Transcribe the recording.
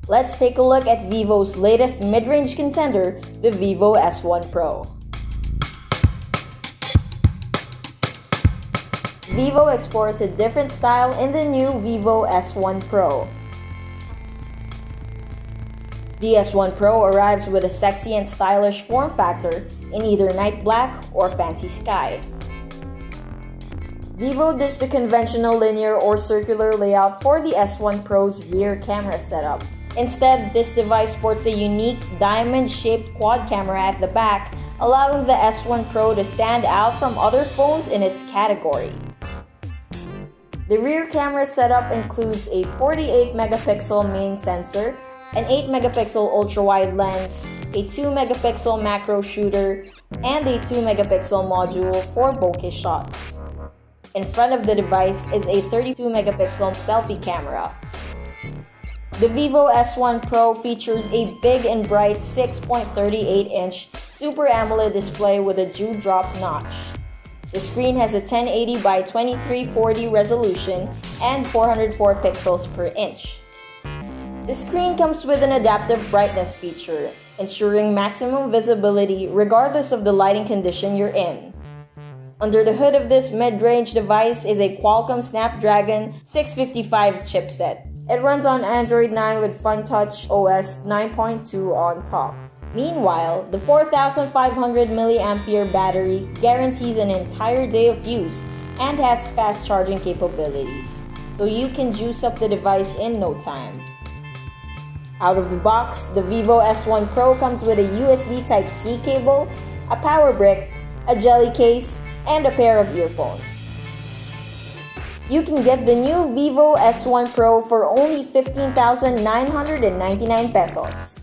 Let's take a look at Vivo's latest mid-range contender, the Vivo S1 Pro. Vivo explores a different style in the new Vivo S1 Pro. The S1 Pro arrives with a sexy and stylish form factor in either night black or fancy sky. Vivo ditched the conventional linear or circular layout for the S1 Pro's rear camera setup. Instead, this device sports a unique diamond-shaped quad camera at the back, allowing the S1 Pro to stand out from other phones in its category. The rear camera setup includes a 48-megapixel main sensor, an 8-megapixel ultra-wide lens, a 2-megapixel macro shooter, and a 2-megapixel module for bokeh shots. In front of the device is a 32-megapixel selfie camera. The Vivo S1 Pro features a big and bright 6.38-inch Super AMOLED display with a dewdrop notch. The screen has a 1080 by 2340 resolution and 404 pixels per inch. The screen comes with an adaptive brightness feature, ensuring maximum visibility regardless of the lighting condition you're in. Under the hood of this mid-range device is a Qualcomm Snapdragon 655 chipset. It runs on Android 9 with FunTouch OS 9.2 on top. Meanwhile, the 4,500 mAh battery guarantees an entire day of use and has fast charging capabilities, so you can juice up the device in no time. Out of the box, the Vivo S1 Pro comes with a USB Type-C cable, a power brick, a jelly case, and a pair of earphones. You can get the new Vivo S1 Pro for only 15,999 pesos.